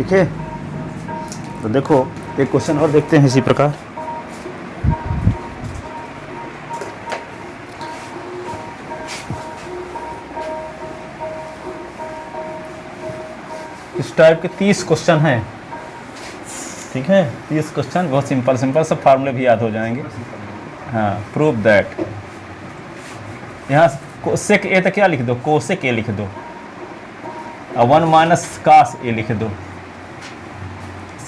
ठीक है। तो देखो एक क्वेश्चन और देखते हैं इसी प्रकार। इस टाइप के 30 क्वेश्चन हैं, ठीक है। 30 क्वेश्चन बहुत सिंपल सिंपल, सब फार्मूले भी याद हो जाएंगे। हाँ, प्रूव दैट, यहाँ कोसेक ए तो क्या लिख दो, कोसेक ए लिख दो, और 1 माइनस कास ए लिख दो।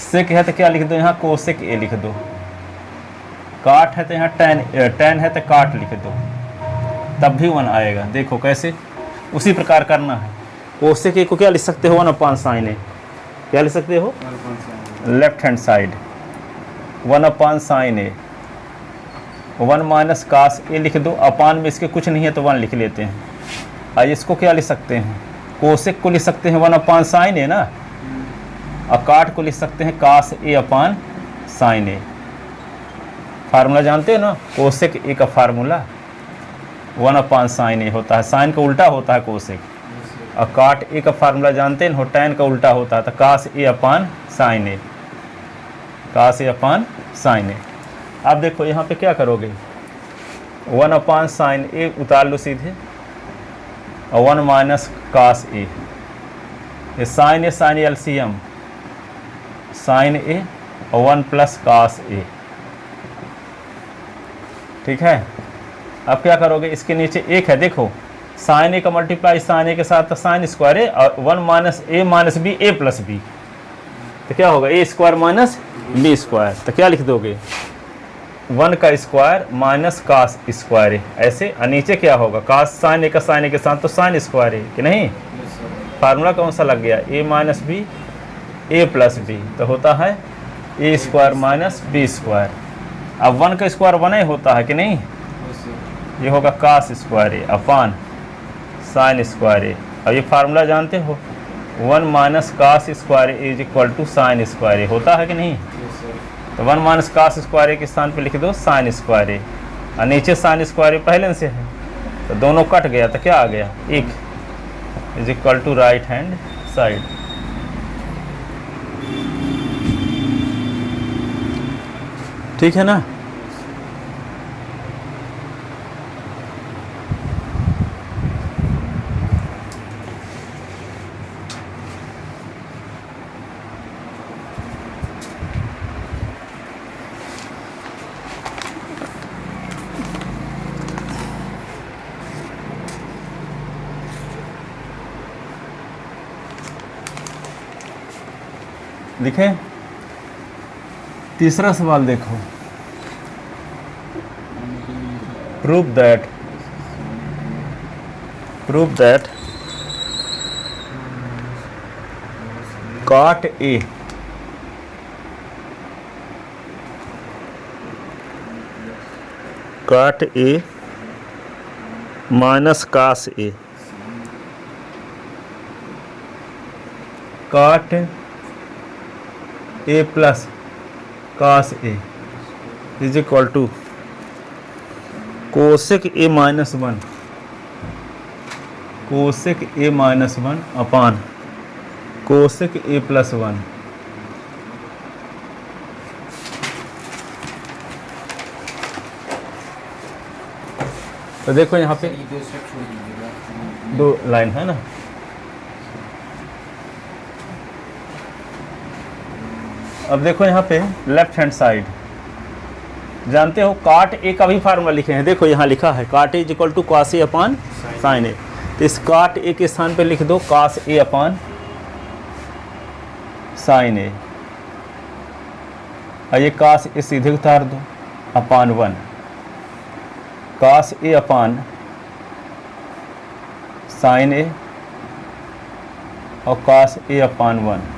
सेक है तो क्या लिख दो, यहाँ कोसेक ए लिख दो। काट है तो यहाँ टैन है तो काट लिख दो, तब भी 1 आएगा। देखो कैसे, उसी प्रकार करना है। कोसेक ए को क्या लिख सकते हो, 1 साइन ए, क्या लिख सकते हो, लेफ्ट हैंड साइड 1 साइन ए। 1 माइनस कास ए लिख दो, अपान में इसके कुछ नहीं है तो 1 लिख लेते हैं। और इसको क्या लिख सकते हैं, कोसेक को लिख सकते हैं 1 साइन ए ना, और काट को लिख सकते हैं कास A upon sine A. Formula जानते हो ना, कोसेक ए का फार्मूला 1 साइन ए होता है, साइन का उल्टा होता है कोसेक। और काट ए का फार्मूला जानते हैं, टैन का उल्टा होता है, तो कास A upon sine A, cos A upon sine ए। अब देखो यहाँ पे क्या करोगे, 1 साइन ए उतार लो सीधे, और 1 माइनस कास ए, ये साइन ए एलसीएम, साइन ए और 1 प्लस कास ए, ठीक है। अब क्या करोगे, इसके नीचे एक है, देखो साइन ए का मल्टीप्लाई साइन ए के साथ तो साइन स्क्वायर है, और 1 माइनस बी ए प्लस बी, तो क्या होगा, ए स्क्वायर माइनस बी स्क्वायर। तो क्या लिख दोगे, 1 का स्क्वायर माइनस कास स्क्वायर है, ऐसे। और नीचे क्या होगा, कास साइन ए का साइन ए के साथ तो साइन स्क्वायर है कि नहीं। फार्मूला कौन सा लग गया, ए माइनस बी ए प्लस बी, तो होता है ए स्क्वायर माइनस बी स्क्वायर। अब 1 का स्क्वायर 1 ही होता है कि नहीं, ये होगा cos square A upon sine square A. अब ये फार्मूला जानते हो, 1 minus cos square A is equal to sine square A, होता है कि नहीं। तो 1 माइनस कास स्क्वायर ए के स्थान पे लिख दो साइन स्क्वायर ए, और नीचे साइन स्क्वायर ए पहले से है, तो दोनों कट गया, तो क्या आ गया, 1 is equal to right hand side. ठीक है ना। देखें तीसरा सवाल देखो, प्रूव दैट काट ए minus cos A, cot A plus cos A is equal to cosec A minus 1, cosec A minus 1 upon cosec A plus 1। तो देखो यहाँ पे 2 लाइन है ना, अब देखो यहाँ पे लेफ्ट हैंड साइड जानते हो, काट ए का भी फार्मूला लिखे हैं, देखो यहाँ लिखा है cot A is equal to cos A upon sine A. तो इस काट ए के स्थान पे लिख दो कास ए अपान साइन ए, और ये कास ए सीधे उतार दो अपान 1, कास ए अपान साइन ए और कास ए अपान 1।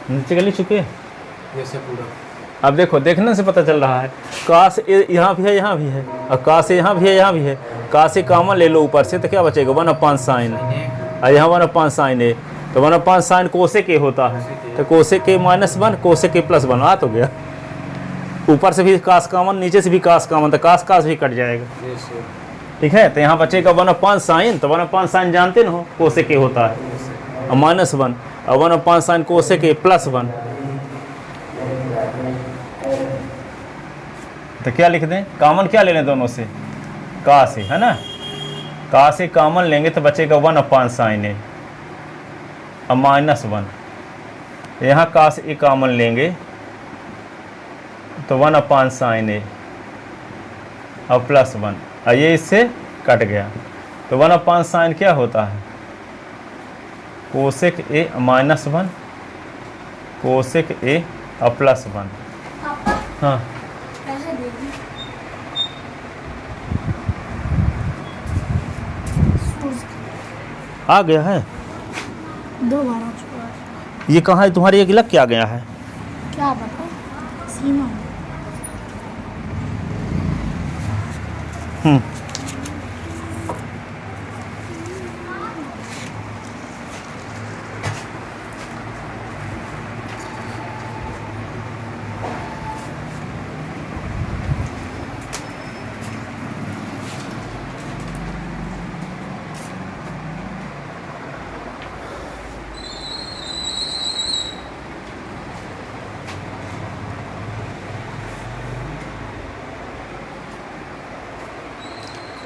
नीचे गली चुके जैसे पूरा। अब देखो देखने से पता चल रहा है, कास ए यहाँ भी है, यहाँ भी है, और कास ए यहाँ भी है, यहाँ भी है। कास ए कॉमन ले लो ऊपर से, तो क्या बचेगा 1 अपान साइन, और यहाँ 1 अपान साइन ए, तो 1 अपान साइन कोसेक ए होता है, तो cosec A minus 1 cosec A plus 1 आ तो गया। ऊपर से भी कास कॉमन, नीचे से भी कास कॉमन, तो कास कास भी कट जाएगा। ठीक है, तो यहाँ बचेगा 1/5 साइन, तो 1/5 साइन जानते न हो कोसेक ए होता है, और -1, और 1/5 साइन कोसेक ए +1। तो क्या लिख दें, कॉमन क्या ले लें दोनों से, कास ए, है ना, कास ए कॉमन लेंगे तो बचेगा 1/5 साइन ए और -1। यहाँ कास ए कॉमन लेंगे तो 1/5 साइन ए और +1, और ये इससे कट गया, तो 1/5 साइन क्या होता है, कोसेक ए -1 कोसेक ए और +1। हाँ आ गया है, 2 बार आ चुका है। ये कहाँ है तुम्हारी, एक लग क्या गया है, क्या पता, सीमा।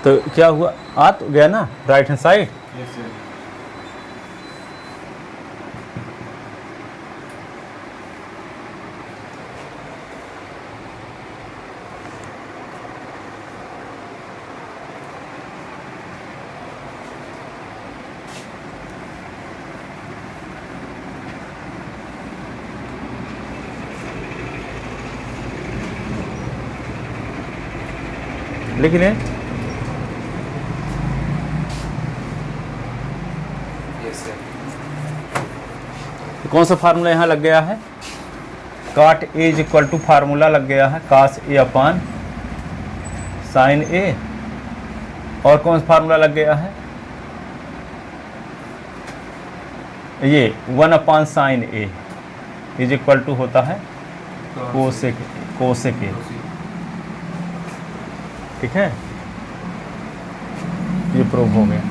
तो क्या हुआ, आ तो गया ना राइट हैंड साइड। लिख लें, कौन सा फार्मूला यहाँ लग गया है, cot A is equal to formula लग गया है कास ए अपान साइन ए, और कौन सा फार्मूला लग गया है, ये 1/5 sine A is equal to होता है कोसेक ए। ठीक है, ये प्रूव हो गया,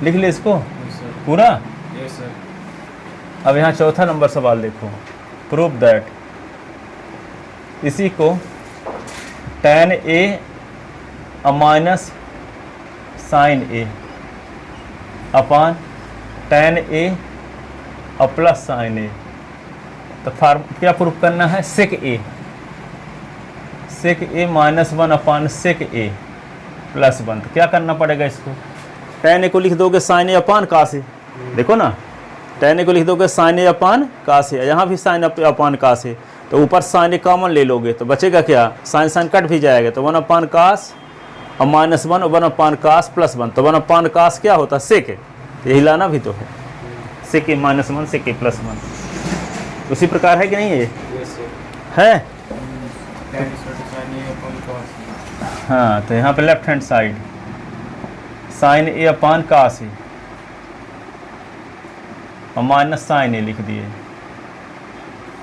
लिख ले इसको पूरा। अब यहाँ चौथा नंबर सवाल देखो, प्रूव दैट, इसी को tan a minus sine A upon tan a और प्लस साइन ए, तो क्या प्रूव करना है, सेक ए -1 अपान सेक ए +1। तो क्या करना पड़ेगा इसको, tan ए को लिख दोगे साइन ए अपान कास ए, देखो ना tan ए को लिख दोगे साइन ए अपान कास ए, यहाँ भी साइन अपान कास ए, तो ऊपर साइन ए कॉमन ले लोगे तो बचेगा क्या, साइन साइन कट भी जाएगा, तो 1/कास और -1 और 1/कास +1, तो 1/कास क्या होता है, सेक ए, यही लाना भी तो है, सेक ए -1 सेक ए +1। उसी प्रकार है कि नहीं ये है। हाँ, तो यहाँ पे left hand side sign A upon cos ए और माइनस साइन ए लिख दिए,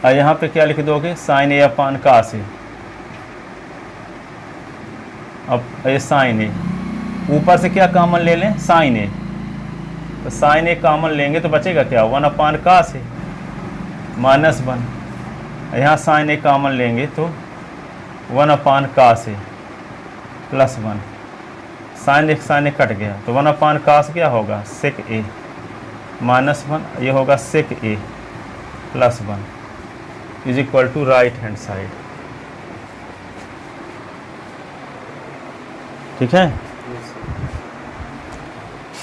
और यहाँ पे क्या लिख दोगे, साइन ए अपान कास ए, अब ये साइन ए, ऊपर से क्या कॉमन ले लें, साइन ए, तो साइन ए कॉमन लेंगे तो बचेगा क्या, 1/कास ए -1, यहाँ साइन ए कॉमन लेंगे तो 1/कास ए +1, साइन ए कट गया, तो 1/कास क्या होगा, सेक ए -1, ये होगा sec A +1 is equal to right hand side. ठीक है,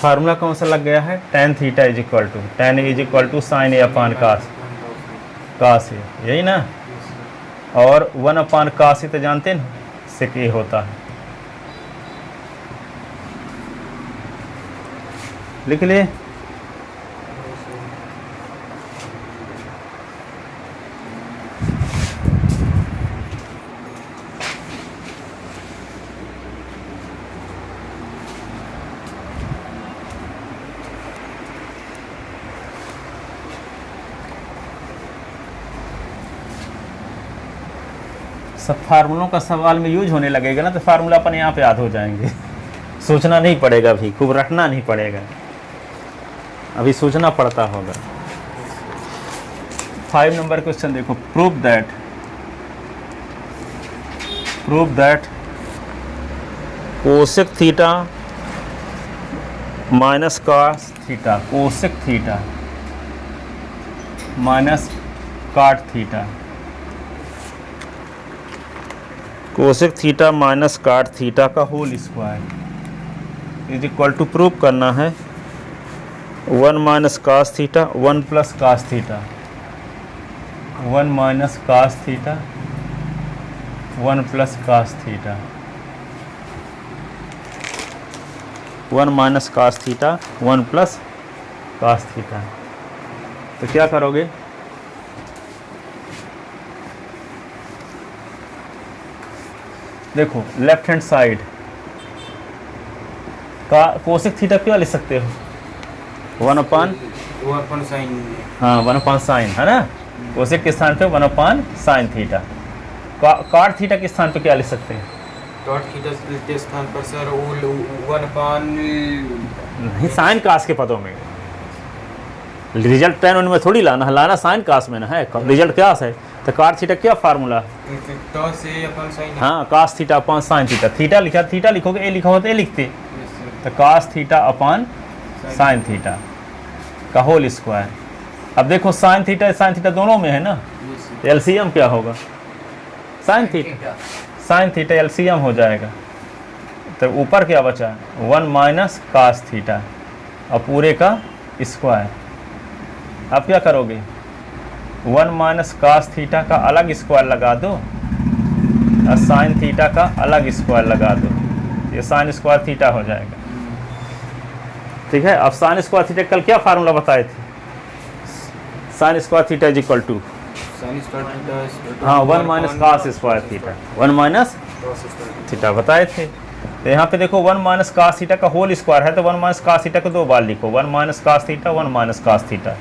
फार्मूला कौन सा लग गया है, tan theta is equal to tan A is equal to sine A upon cos A, यही ना, और 1/कास ए तो जानते हैं सेक ए होता है, लिख लिए। सब फार्मूलों का सवाल में यूज होने लगेगा ना तो फार्मूला अपने आप याद हो जाएंगे। सोचना नहीं पड़ेगा, अभी खूब रटना नहीं पड़ेगा, अभी सोचना पड़ता होगा। 5 नंबर क्वेश्चन देखो, prove that cosec theta minus cos theta, cosec theta minus cot theta, cosec theta minus cot theta का whole square is equal to prove करना है 1 minus cos theta 1 plus cos theta, 1 minus cos theta 1 plus cos theta, 1 minus cos theta 1 plus cos theta. तो क्या करोगे, देखो left hand side का cosec theta क्या लिख सकते हो, 1/, हाँ 1/sin है ना, कोसेक के स्थान पे 1/sin थीटा। कॉट थीटा के स्थान पे क्या लिख सकते हैं, कॉट थीटा के स्थान पर सर 1/, नहीं साइन कास के पदों में, रिजल्ट tan उनमें थोड़ी लाना साइन कास में ना है, रिजल्ट क्या है। तो कॉट थीटा क्या फार्मूला, तो से अपन साइन, हाँ cos theta upon sine theta, theta लिखा थीटा लिखोगे, ए लिखा होता ए लिखते, तो cos theta upon sine theta का होल स्क्वायर। अब देखो साइन थीटा दोनों में है ना, एलसीएम क्या होगा, साइन थीटा एलसीएम हो जाएगा। तो ऊपर क्या बचा, 1 माइनस कास थीटा और पूरे का स्क्वायर। अब क्या करोगे, 1 माइनस कास थीटा का अलग स्क्वायर लगा दो और साइन थीटा का अलग स्क्वायर लगा दो, ये साइन स्क्वायर थीटा हो जाएगा। ठीक है, अब साइन स्क्वायर थीटा कल क्या फार्मूला बताए थे, sine square theta is equal to, हाँ 1 minus cos square theta, 1 minus theta बताए थे। तो यहाँ पे देखो 1 माइनस कास थीटा का होल स्क्वायर है, तो 1 माइनस कास थीटा को 2 बार लिखो, 1 minus cos theta 1 minus cos theta.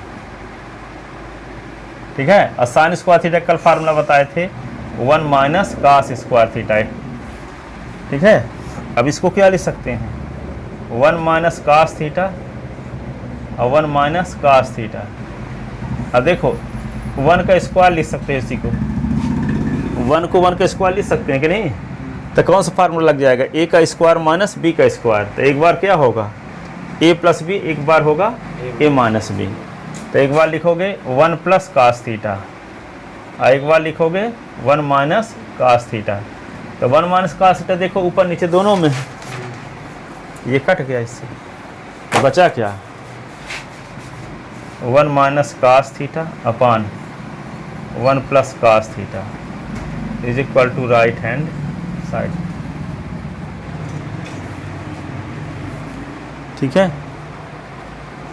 ठीक है, और साइन स्क्वायर थीटा कल फार्मूला बताए थे 1 माइनस कास स्क्वायर थीटा। ठीक है, अब इसको क्या लिख सकते हैं, 1 माइनस कास थीटा और 1 माइनस कास थीटा। अब देखो 1 का स्क्वायर लिख सकते हैं, इसी को 1 को 1 का स्क्वायर लिख सकते हैं कि नहीं। तो कौन सा फार्मूला लग जाएगा, a का स्क्वायर माइनस b का स्क्वायर। तो एक बार क्या होगा a प्लस b, एक बार होगा a माइनस b। तो एक बार लिखोगे 1 प्लस कास थीटा और एक बार लिखोगे 1 माइनस कास थीटा। तो 1 माइनस कास थीटा देखो ऊपर नीचे दोनों में है, ये कट गया इससे, तो बचा क्या, 1 minus cos theta upon 1 plus cos theta is equal to right hand side. ठीक है,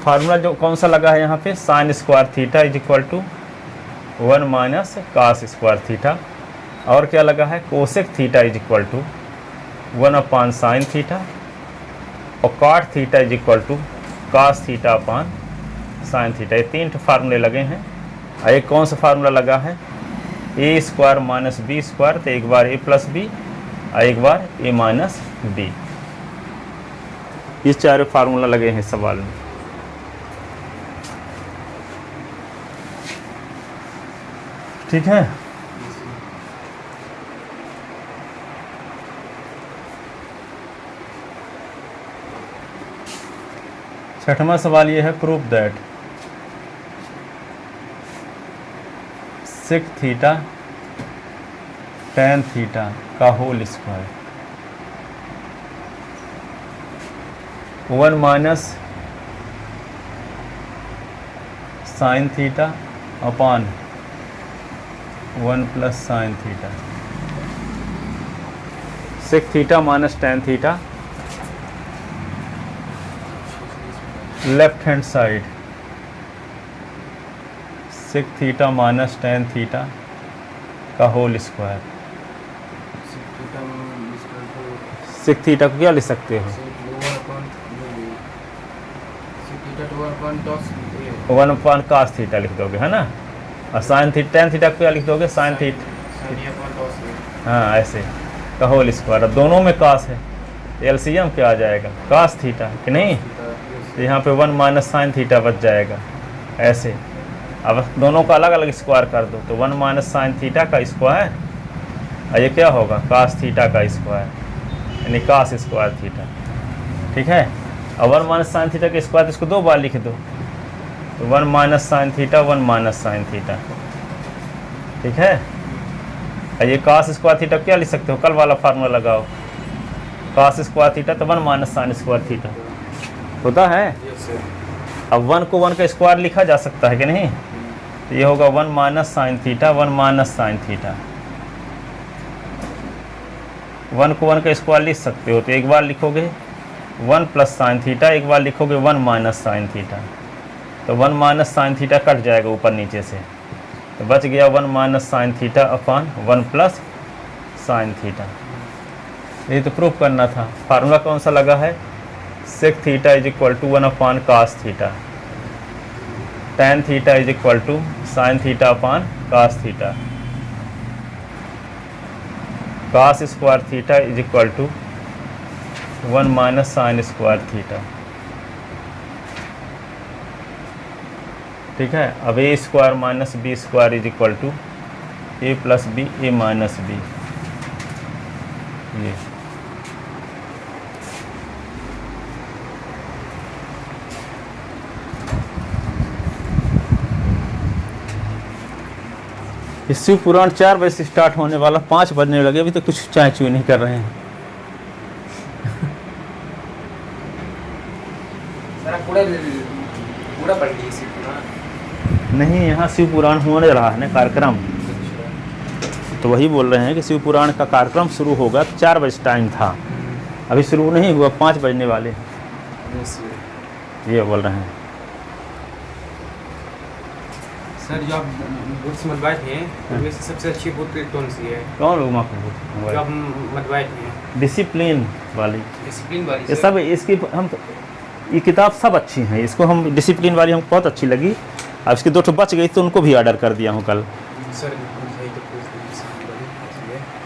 फार्मूला जो कौन सा लगा है यहाँ पे, sine square theta is equal to 1 minus cos square theta, और क्या लगा है, cosec theta is equal to 1/sin theta, और cot theta is equal to cos theta upon sine theta. ये 3 फार्मूले लगे हैं। और एक कौन सा फार्मूला लगा है, ए स्क्वायर माइनस बी स्क्वायर, तो एक बार ए प्लस बी और एक बार ए माइनस बी। ये 4 फार्मूला लगे हैं सवाल में। ठीक है, छठवां सवाल ये है, proof that sec theta tan theta का whole square 1 minus sine theta upon 1 plus sine theta, sec theta minus tan theta left hand side, sec theta minus tan theta का होल स्क्वायर। सेक थीटा को क्या लिख सकते हो, 1 cos theta लिख दोगे है ना, और साइन थीटा tan थीटा को क्या लिख दोगे, साइन थीटा, हाँ ऐसे का होल स्क्वायर। अब दोनों में कास है, एलसीएम क्या आ जाएगा, कास थीटा कि नहीं। तो यहाँ पे 1 माइनस साइन थीटा बच जाएगा ऐसे। अब दोनों का अलग अलग स्क्वायर कर दो तो 1 माइनस साइन थीटा का स्क्वायर, और ये क्या होगा, कास थीटा का स्क्वायर, यानी कास स्क्वायर थीटा। ठीक है। अब 1 माइनस साइन थीटा का स्क्वायर, इसको 2 बार लिख दो तो 1 minus sine theta 1 minus sine theta. ठीक है। और ये कास स्क्वायर थीटा क्या लिख सकते हो, कल वाला फार्मूला लगाओ, कास स्क्वायर थीटा तो 1 माइनस साइन स्क्वायर थीटा होता है। अब 1 को 1 का स्क्वायर लिखा जा सकता है कि नहीं, तो ये होगा 1 minus sine theta 1 minus sine theta. 1 को 1 का स्क्वायर लिख सकते हो तो एक बार लिखोगे 1 प्लस साइन थीटा, एक बार लिखोगे 1 माइनस साइन थीटा, तो 1 माइनस साइन थीटा कट जाएगा ऊपर नीचे से, तो बच गया 1 minus sine theta upon 1 plus sine theta. ये तो प्रूफ करना था। फार्मूला कौन सा लगा है, sec theta is equal to 1 upon cos theta, tan theta is equal to sine theta upon cos theta, cos square theta is equal to 1 minus sine square theta. ठीक है। अब A square minus B square is equal to A plus B A minus B. ये शिव पुराण 4 बजे से start होने वाला, 5 बजने लगे, अभी तो कुछ चाय चू नहीं कर रहे हैं। पूरा पढ़ लीजिए। नहीं, यहाँ शिव पुराण होने रहा है ना कार्यक्रम, तो वही बोल रहे हैं कि शिव पुराण का कार्यक्रम शुरू होगा, 4 बजे टाइम था, अभी शुरू नहीं हुआ, 5 बजने वाले, ये बोल रहे हैं। सर जो आप बुक्स मंगवाए थे उनमें से सबसे अच्छी बुक कौन सी है? कौन लोग जो आप मंगवाए थे डिसिप्लिन वाली, डिसिप्लिन वाली ये सब इसकी हम, ये किताब सब अच्छी हैं, इसको हम डिसिप्लिन वाली हमको बहुत अच्छी लगी। अब इसकी 2 बच गई तो उनको भी ऑर्डर कर दिया हूँ कल। सर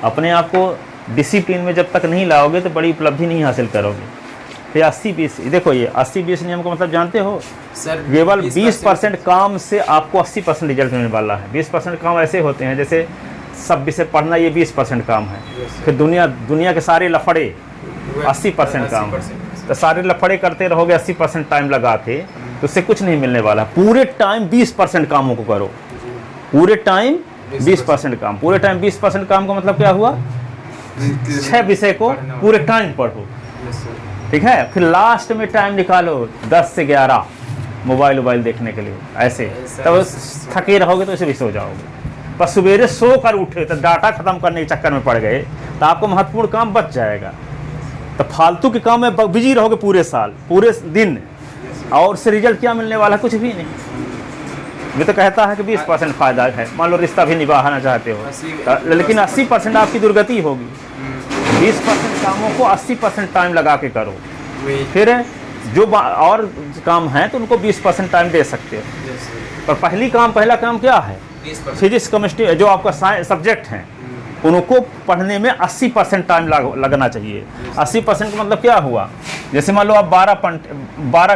अपने आप को डिसिप्लिन में जब तक नहीं लाओगे तो बड़ी उपलब्धि नहीं हासिल करोगे। फिर 80-20, देखो ये 80-20 नियम का मतलब जानते हो, सर केवल 20% काम से आपको 80% रिजल्ट मिलने वाला है। 20% काम ऐसे होते हैं जैसे सब विषय पढ़ना, ये 20% काम है। फिर दुनिया के सारे लफड़े 80% काम है। तो सारे लफड़े करते रहोगे 80% टाइम लगा के, तो उससे कुछ नहीं मिलने वाला। पूरे टाइम 20% कामों को करो, पूरे टाइम 20% काम। पूरे टाइम 20% काम का मतलब क्या हुआ, 6 विषय को पूरे टाइम पढ़ो। ठीक है। फिर लास्ट में टाइम निकालो 10 से 11 मोबाइल देखने के लिए, ऐसे तब थके रहोगे तो ऐसे भी सो जाओगे। बस सवेरे सो कर उठे तो डाटा खत्म करने के चक्कर में पड़ गए तो आपको महत्वपूर्ण काम बच जाएगा। तो फालतू के काम में बिजी रहोगे पूरे साल, पूरे दिन, और उससे रिजल्ट क्या मिलने वाला, कुछ भी नहीं। ये तो कहता है कि 20% फायदा है, मान लो रिश्ता भी निभाना चाहते हो, लेकिन 80% आपकी दुर्गति होगी। 20% कामों को 80% टाइम लगा के करो। फिर जो और काम है तो उनको 20% टाइम दे सकते हो। पर पहला काम क्या है, फिजिक्स केमिस्ट्री जो आपका सब्जेक्ट हैं उनको पढ़ने में 80% टाइम लगना चाहिए। 80% का मतलब क्या हुआ, जैसे मान लो आप 12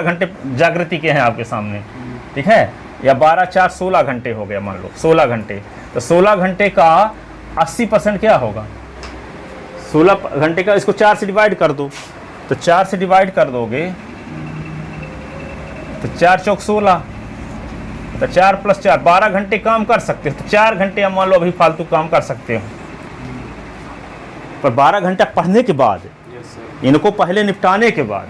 घंटे जागृति के हैं आपके सामने, ठीक है, या 12 4 16 घंटे हो गया, मान लो 16 घंटे, तो 16 घंटे का 80% क्या होगा, 16 घंटे का इसको 4 से डिवाइड कर दो, तो 4 से डिवाइड कर दोगे तो 4 चौक 16, तो 4 + 4 12 घंटे काम कर सकते हो। तो 4 घंटे आप मान लो अभी फालतू काम कर सकते हो, पर 12 घंटा पढ़ने के बाद, इनको पहले निपटाने के बाद,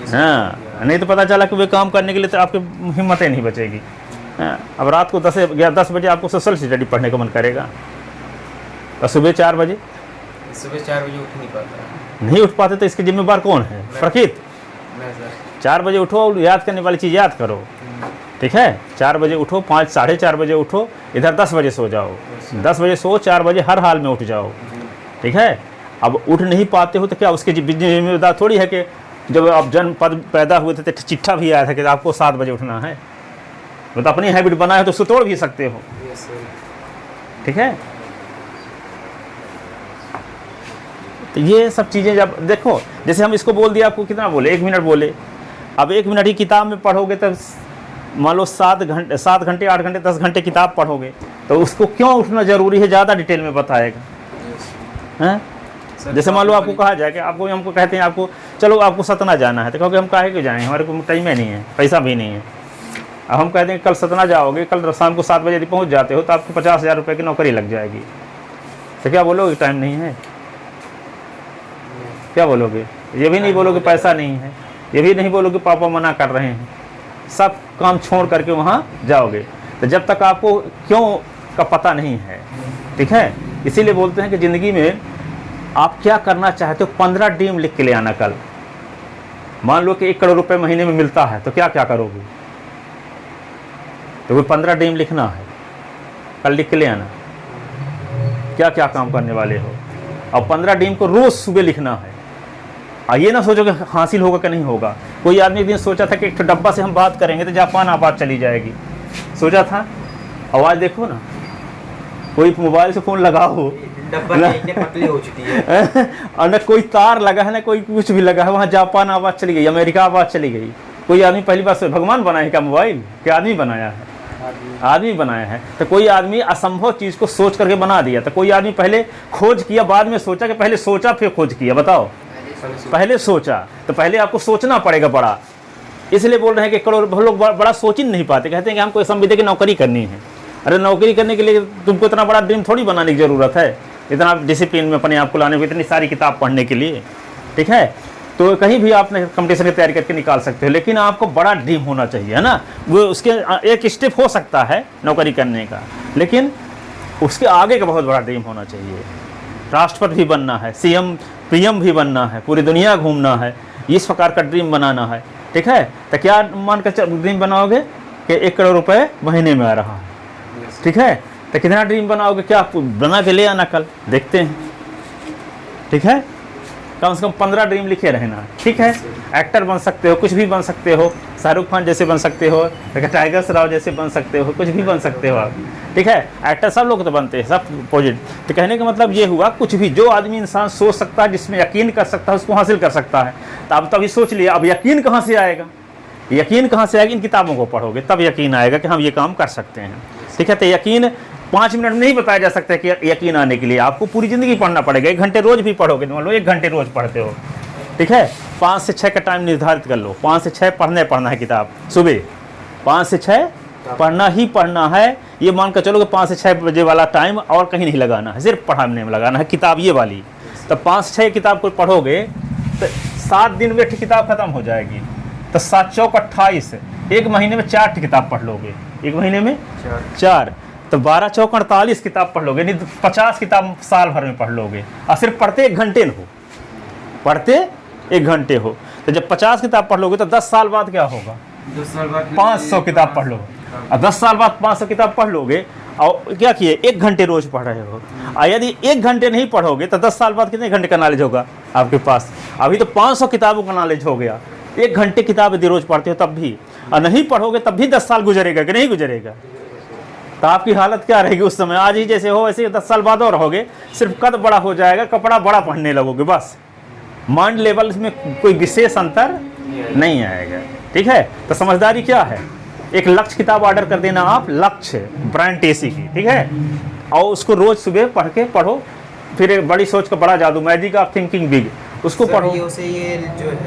हाँ, नहीं तो पता चला कि वे काम करने के लिए तो आपकी हिम्मतें नहीं बचेगी। हाँ, अब रात को 10 बजे आपको सोशल स्टडी पढ़ने का मन करेगा, और सुबह 4 बजे नहीं उठ पाते, तो इसके जिम्मेवार कौन है, प्रकृति। 4 बजे उठो और याद करने वाली चीज़ याद करो, ठीक है। 4 बजे उठो, 5 साढ़े 4 बजे उठो, इधर 10 बजे सो जाओ, 10 बजे सो, 4 बजे हर हाल में उठ जाओ, ठीक है। अब उठ नहीं पाते हो तो क्या उसके जिम्मेदार थोड़ी है कि जब आप जन्म पद पैदा हुए थे तो चिट्ठा भी आया था कि आपको 7 बजे उठना है, वो तो अपनी हैबिट बना है तो उसको तोड़ भी सकते हो, ठीक है। तो ये सब चीज़ें जब देखो, जैसे हम इसको बोल दिया, आपको कितना बोले, 1 मिनट बोले, अब 1 मिनट ही किताब में पढ़ोगे तो मान लो 7 घंटे 8 घंटे 10 घंटे किताब पढ़ोगे, तो उसको क्यों उठना ज़रूरी है, ज़्यादा डिटेल में बताएगा हैं। जैसे मान लो आपको कहा जाए कि आपको हमको कहते हैं आपको चलो आपको सतना जाना है, तो कहोगे हम काहे क्यों जाएँ, हमारे को टाइम नहीं है, पैसा भी नहीं है। अब हम कहते हैं कल सतना जाओगे, कल शाम को 7 बजे यदि पहुँच जाते हो तो आपको 50,000 रुपये की नौकरी लग जाएगी, तो क्या बोलोगे टाइम नहीं है, क्या बोलोगे? ये भी नहीं बोलोगे पैसा नहीं है, ये भी नहीं बोलोगे पापा मना कर रहे हैं, सब काम छोड़ करके वहाँ जाओगे। तो जब तक आपको क्यों का पता नहीं है, ठीक है, इसीलिए बोलते हैं कि ज़िंदगी में आप क्या करना चाहते हो 15 ड्रीम लिख के ले आना। कल मान लो कि 1 करोड़ रुपए महीने में मिलता है, तो क्या क्या करोगे, तो वो 15 ड्रीम लिखना है, कल लिख के ले आना क्या क्या काम करने वाले हो, और 15 ड्रीम को रोज़ सुबह लिखना है। ये ना सोचो कि हासिल होगा कि नहीं होगा। कोई आदमी एक दिन सोचा था कि एक डब्बा से हम बात करेंगे तो जापान आवाज़ चली जाएगी, सोचा था, आवाज़ देखो ना, कोई मोबाइल से फ़ोन लगाओ डब्बा पतली हो चुकी है और न कोई तार लगा है, ना कोई कुछ भी लगा है, वहाँ जापान आवाज़ चली गई, अमेरिका आवाज़ चली गई। कोई आदमी पहली बात से भगवान बनाए क्या मोबाइल, क्या आदमी बनाया है, आदमी बनाया है। तो कोई आदमी असंभव चीज़ को सोच करके बना दिया, तो कोई आदमी पहले खोज किया बाद में सोचा, कि पहले सोचा फिर खोज किया, बताओ, पहले सोचा, तो पहले आपको सोचना पड़ेगा बड़ा। इसलिए बोल रहे हैं कि करोड़ लोग बड़ा सोच ही नहीं पाते, कहते हैं कि हमको संविदा की नौकरी करनी है। अरे नौकरी करने के लिए तुमको इतना बड़ा ड्रीम थोड़ी बनाने की ज़रूरत है, इतना डिसिप्लिन में अपने आप को लाने को, इतनी सारी किताब पढ़ने के लिए, ठीक है। तो कहीं भी आपने कंपटीशन की तैयारी करके निकाल सकते हो, लेकिन आपको बड़ा ड्रीम होना चाहिए, है ना। वो उसके एक स्टेप हो सकता है नौकरी करने का, लेकिन उसके आगे का बहुत बड़ा ड्रीम होना चाहिए। राष्ट्रपति भी बनना है, CM PM भी बनना है, पूरी दुनिया घूमना है, इस प्रकार का ड्रीम बनाना है, ठीक है। तो क्या मान कर ड्रीम बनाओगे कि 1 करोड़ रुपए महीने में आ रहा है, ठीक है। तो कितना ड्रीम बनाओगे, क्या बना के ले आना, कल देखते हैं, ठीक है। कम से कम 15 ड्रीम लिखे रहना, ठीक है। एक्टर बन सकते हो, कुछ भी बन सकते हो, शाहरुख खान जैसे बन सकते हो, टाइगर श्रॉफ जैसे बन सकते हो, कुछ भी बन सकते हो आप, ठीक है। एक्टर सब लोग तो बनते हैं, सब पॉजिटिव। तो कहने का मतलब ये हुआ, कुछ भी जो आदमी इंसान सोच सकता है, जिसमें यकीन कर सकता है, उसको हासिल कर सकता है। तो अब तभी सोच लिया, अब यकीन कहाँ से आएगा, यकीन कहाँ से आएगा, इन किताबों को पढ़ोगे तब यकीन आएगा कि हम ये काम कर सकते हैं, ठीक है। तो यकीन 5 मिनट में नहीं बताया जा सकता है कि यकीन आने के लिए आपको पूरी ज़िंदगी पढ़ना पड़ेगा। 1 घंटे रोज़ भी पढ़ोगे, मान लो 1 घंटे रोज़ पढ़ते हो, ठीक है। 5 से 6 का टाइम निर्धारित कर लो, 5 से 6 पढ़ना है किताब, सुबह 5 से 6 पढ़ना ही पढ़ना है। ये मान कर चलो कि 5 से 6 बजे वाला टाइम और कहीं नहीं लगाना है, सिर्फ पढ़ाने में लगाना है, किताब ये वाली। तो 5 से 6 किताब को पढ़ोगे तो 7 दिन में किताब खत्म हो जाएगी। तो 7 चौक 28, 1 महीने में 4 किताब पढ़ लोगे, 1 महीने में 4, तो 12 चौक 48 किताब पढ़ लोगे, नहीं 50 किताब साल भर में पढ़ लोगे। और सिर्फ पढ़ते 1 घंटे हो, पढ़ते 1 घंटे हो। तो जब 50 किताब पढ़ लोगे तो 10 साल बाद क्या होगा, 10 साल बाद 500 किताब पढ़ लोगे। और 10 साल बाद 500 किताब पढ़ लोगे, और क्या किए, 1 घंटे रोज पढ़ रहे हो। और यदि 1 घंटे नहीं पढ़ोगे तो 10 साल बाद कितने घंटे का नॉलेज होगा आपके पास। अभी तो 500 किताबों का नॉलेज हो गया, 1 घंटे किताब यदि रोज पढ़ते हो तब भी, और नहीं पढ़ोगे तब भी 10 साल गुजरेगा कि नहीं गुजरेगा। तो आपकी हालत क्या रहेगी उस समय, आज ही जैसे हो वैसे ही 10 साल बाद और रहोगे, सिर्फ कद बड़ा हो जाएगा, कपड़ा बड़ा पहनने लगोगे, बस माइंड लेवल में कोई विशेष अंतर नहीं आएगा, ठीक है। तो समझदारी क्या है, एक लक्ष्य किताब ऑर्डर कर देना आप, लक्ष्य ब्रायन ट्रेसी की, ठीक है, और उसको रोज सुबह पढ़ के पढ़ो। फिर एक बड़ी सोच का बड़ा जादू, मैजिक ऑफ थिंकिंग बिग, उसको पढ़ो। ये जो है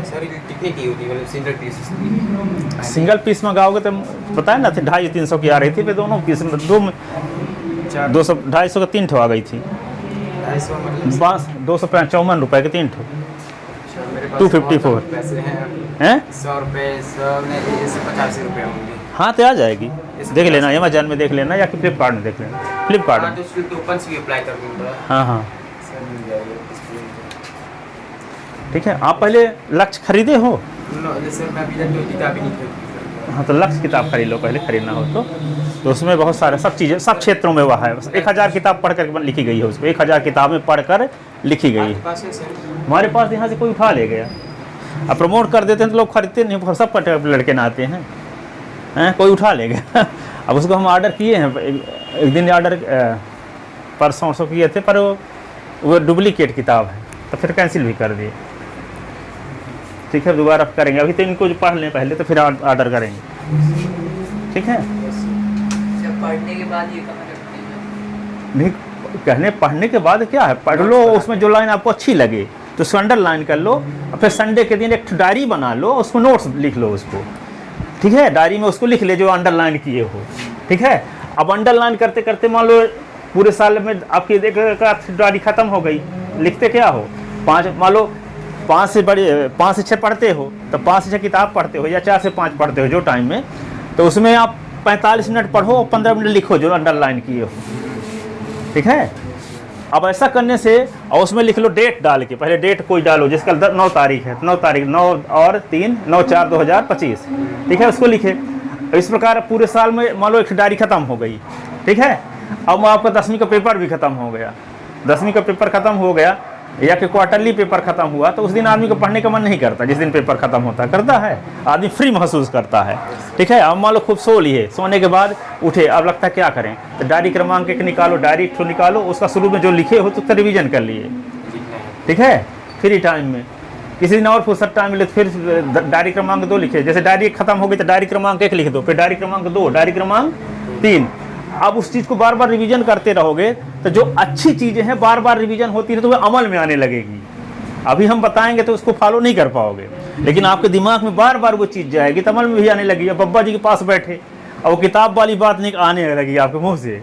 सर कितने की होती है, मतलब सिंगल पीस मंगाओगे तो पता है ना, 250-300 की आ रही थी, फिर दोनों पीस में 200-250 का 3 ठो आ गई थी, 254 रुपए के 3 ठो, 254 हैं, 100 रुपये 185 रुपये होंगे। हाँ तो आ जाएगी, देख लेना, अमेजन में देख लेना या कि फ्लिपकार्ट में देख लेना, फ्लिपकार्ट में। तो ओपन से भी अप्लाई कर दूँगा। हाँ हाँ सर मिल जाएगा, ठीक है। आप पहले लक्ष्य खरीदे हो, सर मैं अभी तक तो किताब ही नहीं खरीदी। हाँ तो लक्ष्य किताब खरीद लो पहले, खरीदना हो तो उसमें बहुत सारे सब चीज़ें सब क्षेत्रों में वह है। 1000 किताब पढ़ कर लिखी गई है, उसमें 1000 किताबें पढ़ कर लिखी गई है। हमारे पास यहाँ से कोई उठा ले गया, अब प्रमोट कर देते हैं तो लोग खरीदते नहीं, सब लड़के ना आते हैं, कोई उठा ले गया। अब उसको हम ऑर्डर किए हैं, एक दिन ऑर्डर परसों किए थे, पर वो डुप्लीकेट किताब है, तो फिर कैंसिल भी कर दिए। ठीक है, दोबारा करेंगे, अभी तो इनको जो पढ़ लें पहले, तो फिर ऑर्डर करेंगे। ठीक है, पढ़ने के बाद ये कहाँ रखते हैं? नहीं कहने पढ़ने के बाद क्या है, पढ़ लो, उसमें जो लाइन आपको अच्छी लगे तो उसको अंडरलाइन कर लो, और फिर संडे के दिन एक डायरी बना लो, उसको नोट्स लिख लो उसको। ठीक है, डायरी में उसको लिख ले जो अंडरलाइन किए हो। ठीक है, अब अंडरलाइन करते करते मान लो पूरे साल में आपकी एक डायरी खत्म हो गई, लिखते क्या हो, 5 मान लो 5 से 6 पढ़ते हो, तो 5 से 6 किताब पढ़ते हो या 4 से 5 पढ़ते हो जो टाइम में, तो उसमें आप 45 मिनट पढ़ो और 15 मिनट लिखो जो अंडरलाइन किए हो। ठीक है, अब ऐसा करने से और उसमें लिख लो डेट डाल के, पहले डेट कोई डालो, जिसका 9 तारीख है, 9 तारीख 9 और 3 9/4/2025। ठीक है, उसको लिखे। इस प्रकार पूरे साल में मान लो एक डायरी खत्म हो गई। ठीक है, अब आपका 10वीं का पेपर भी खत्म हो गया, 10वीं का पेपर खत्म हो गया या कि क्वार्टरली पेपर खत्म हुआ, तो उस दिन आदमी को पढ़ने का मन नहीं करता, जिस दिन पेपर खत्म होता है, करता है आदमी फ्री महसूस करता है। ठीक है, अब मान लो खूब सो लिए, सोने के बाद उठे, अब लगता है क्या करें, तो डायरी क्रमांक 1 निकालो, डायरी ठो निकालो, उसका शुरू में जो लिखे हो तो उसका रिवीजन कर लिए। ठीक है, फ्री टाइम में किसी दिन और फुर्सत टाइम मिले तो फिर डायरी क्रमांक 2 लिखे, जैसे डायरी खत्म हो गई तो डायरी क्रमांक 1 लिख दो, फिर डायरी क्रमांक 2, डायरी क्रमांक 3। अब उस चीज़ को बार बार रिवीजन करते रहोगे तो जो अच्छी चीज़ें हैं बार बार रिवीजन होती है तो वह अमल में आने लगेगी। अभी हम बताएंगे तो उसको फॉलो नहीं कर पाओगे, लेकिन आपके दिमाग में बार बार वो चीज़ जाएगी तो अमल में भी आने लगी। अब बब्बा जी के पास बैठे और वो किताब वाली बात नहीं आने लगी आपके मुँह से,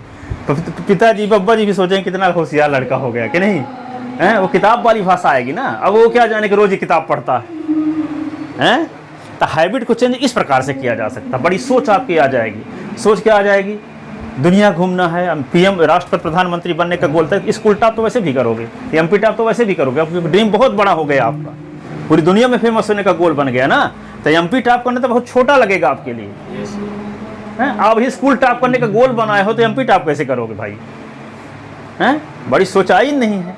तो पिताजी बब्बा जी भी सोचेंगे कितना होशियार लड़का हो गया कि नहीं है, वो किताब वाली भाषा आएगी ना। अब वो क्या जाने कि रोज़ ही किताब पढ़ता है। तो हैबिट को चेंज इस प्रकार से किया जा सकता है। बड़ी सोच आपकी आ जाएगी। सोच क्या आ जाएगी, दुनिया घूमना है, पीएम राष्ट्रपति प्रधानमंत्री बनने का गोल था, स्कूल टॉप तो वैसे भी करोगे, एमपी टॉप तो वैसे भी करोगे, आपकी ड्रीम बहुत बड़ा हो गया आपका, पूरी दुनिया में फेमस होने का गोल बन गया ना। तो एमपी टॉप करने तो बहुत छोटा लगेगा आपके लिए हैं। आप ही स्कूल टॉप करने का गोल बनाए हो तो एमपी टॉप कैसे करोगे भाई हैं? बड़ी सोच आई नहीं है।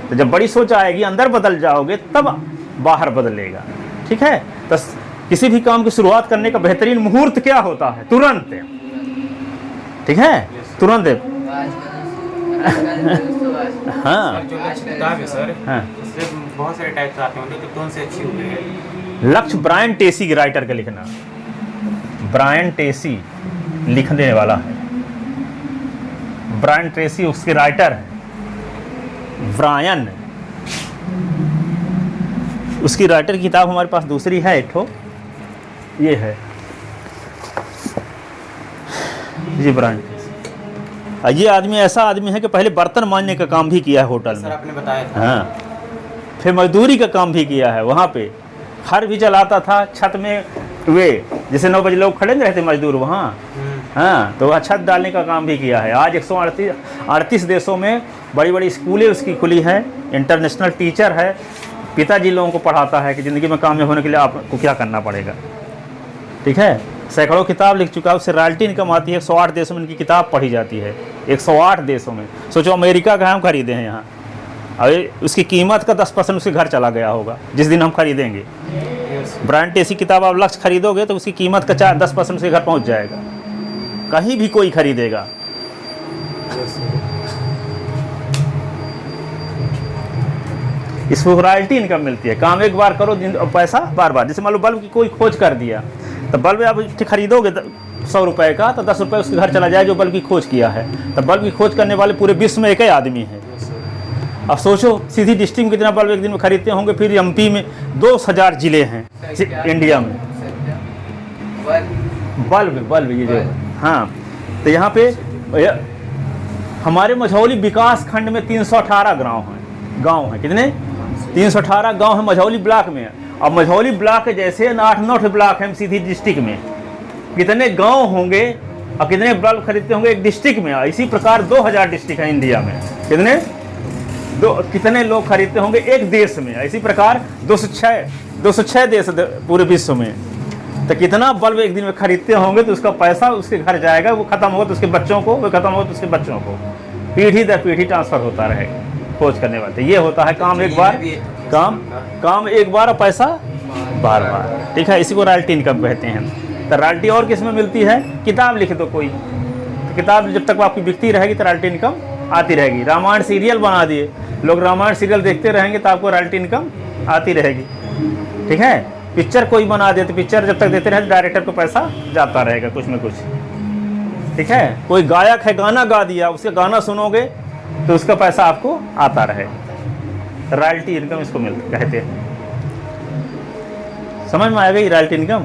तो जब बड़ी सोच आएगी, अंदर बदल जाओगे, तब बाहर बदलेगा। ठीक है, तो किसी भी काम की शुरुआत करने का बेहतरीन मुहूर्त क्या होता है, तुरंत। ठीक है, तुरंत। हाँ, जो लक्ष्य किताब है सर, हाँ, इसमें बहुत सारे टाइप्स आते होंगे, तो कौन से अच्छी हुई है? लक्ष्य ब्रायन टेसी के राइटर का लिखना, ब्रायन टेसी लिखने वाला है, ब्रायन ट्रेसी उसके राइटर है, ब्रायन, उसकी राइटर की किताब हमारे पास दूसरी है एक ठो, ये है जी ब्रायन। ये आदमी ऐसा आदमी है कि पहले बर्तन मांजने का काम भी किया है होटल सर में, आपने बताया था। हाँ, फिर मजदूरी का काम भी किया है, वहाँ पे घर भी चलाता था, छत में वे जैसे 9 बजे लोग खड़े नहीं रहते मजदूर वहाँ, हाँ, तो वह छत डालने का काम भी किया है। आज 138 देशों में बड़ी बड़ी स्कूलें उसकी खुली हैं, इंटरनेशनल टीचर है, पिताजी लोगों को पढ़ाता है कि ज़िंदगी में कामयाब होने के लिए आपको क्या करना पड़ेगा। ठीक है, सैकड़ों किताब लिख चुका है, उससे रॉयल्टी इनकम आती है। 108 देशों में इनकी किताब पढ़ी जाती है, 108 देशों में। सोचो अमेरिका का हम खरीदे हैं यहाँ, अब उसकी कीमत का 10% उसके घर चला गया होगा जिस दिन हम खरीदेंगे। ब्रायन टेसी किताब आप लक्ष्य खरीदोगे तो उसकी कीमत का 10% उसके घर पहुँच जाएगा, कहीं भी कोई खरीदेगा। इसको रॉयल्टी इनकम मिलती है। काम एक बार करो, पैसा बार बार। जैसे मान लो बल्ब की कोई खोज कर दिया, तो बल्ब आप खरीदोगे 100 रुपये का, तो 10 रुपये उसके घर चला जाए जो बल्ब की खोज किया है। तो बल्ब की खोज करने वाले पूरे विश्व में एक ही आदमी है। अब सोचो सीधी डिस्ट्रिक्ट में कितना बल्ब एक दिन में खरीदते होंगे, फिर एमपी में 2000 जिले हैं इंडिया में। बल्ब ये जो, हाँ, तो यहाँ पे हमारे मझौली विकास खंड में 318 गाँव हैं। कितने? 318 गांव है मझौली ब्लॉक में। अब मझौली ब्लॉक के जैसे 8-9 ब्लॉक हैं सीधी डिस्ट्रिक्ट में, कितने गांव होंगे और कितने बल्ब खरीदते होंगे एक डिस्ट्रिक्ट में। इसी प्रकार 2000 डिस्ट्रिक्ट है इंडिया में, कितने लोग खरीदते होंगे एक देश में। इसी प्रकार 206 देश पूरे विश्व में। तो कितना बल्ब एक दिन में खरीदते होंगे तो उसका पैसा उसके घर जाएगा, वो खत्म होगा तो उसके बच्चों को, वो खत्म होगा तो उसके बच्चों को, पीढ़ी दर पीढ़ी ट्रांसफर होता रहेगा खोज करने वाले। ये होता है काम एक बार, काम एक बार और पैसा बार बार। ठीक है, इसी को रॉयल्टी इनकम कहते हैं। तो रॉयल्टी और किस में मिलती है? किताब लिख दो कोई, तो किताब जब तक आपकी बिकती रहेगी तो रॉयल्टी इनकम आती रहेगी। रामायण सीरियल बना दिए लोग रामायण सीरियल देखते रहेंगे तो आपको रॉयल्टी इनकम आती रहेगी। ठीक है, पिक्चर कोई बना दे तो पिक्चर जब तक देते रहे तो डायरेक्टर को पैसा जाता रहेगा कुछ न कुछ। ठीक है, कोई गायक है गाना गा दिया, उसका गाना सुनोगे तो उसका पैसा आपको आता रहेगा। रॉयल्टी इनकम इसको कहते हैं। समझ में आ गई रॉयल्टी इनकम?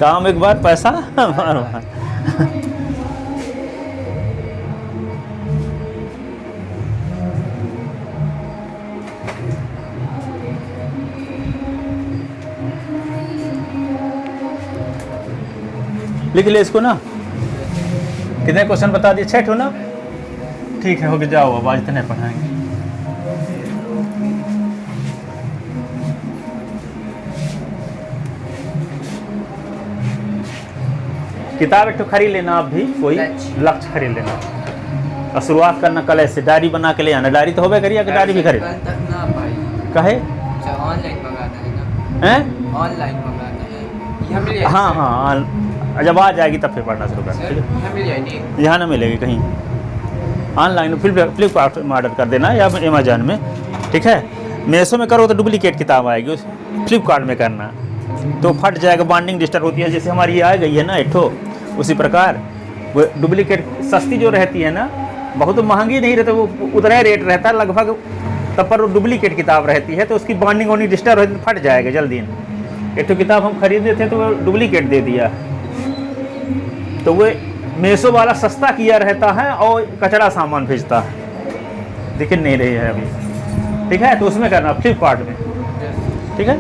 काम एक बार पैसा बार बार। लिख ले इसको ना। कितने क्वेश्चन बता दिए? 6 ठो ना? ठीक है, हो गया, जाओ अब आज इतने पढ़ाएंगे। किताब एक तो खरीद लेना, आप भी कोई लक्ष्य खरीद लेना और शुरुआत करना कल ऐसे डायरी बना के ले आना। डायरी तो होबे करिए कि डायरी भी खरीद? कल तक ना पाई। कहे ऑनलाइन मंगाना है ना? हैं? ऑनलाइन मंगाना है। यहाँ मिल जाएगी? हाँ हाँ, जब आ जाएगी तब फिर पढ़ना शुरू करना। ठीक है, यहाँ मिल जाएगी? यहाँ ना मिलेगी कहीं, ऑनलाइन फ्लिपकार्ट में ऑर्डर कर देना या अमेजॉन में। ठीक है, मीशो में करो तो डुप्लीकेट किताब आएगी, फ्लिपकार्ट में करना तो फट जाएगा, बाइंडिंग डिस्टर्ब होती है। जैसे हमारी ये आ गई है ना एक ठो, उसी प्रकार वो डुप्लीकेट सस्ती जो रहती है ना, बहुत महंगी नहीं रहती, वो उतना ही रेट रहता है लगभग, तब पर वो डुप्लीकेट किताब रहती है तो उसकी बाइंडिंग होनी डिस्टर्ब होती है, फट जाएगा जल्दी। एक तो किताब हम खरीदे थे तो वो डुप्लीकेट दे दिया, तो वो मीशो वाला सस्ता किया रहता है और कचरा सामान भेजता है, दिख नहीं रही है अभी। ठीक है, तो उसमें करना फ्लिपकार्ट में। ठीक है।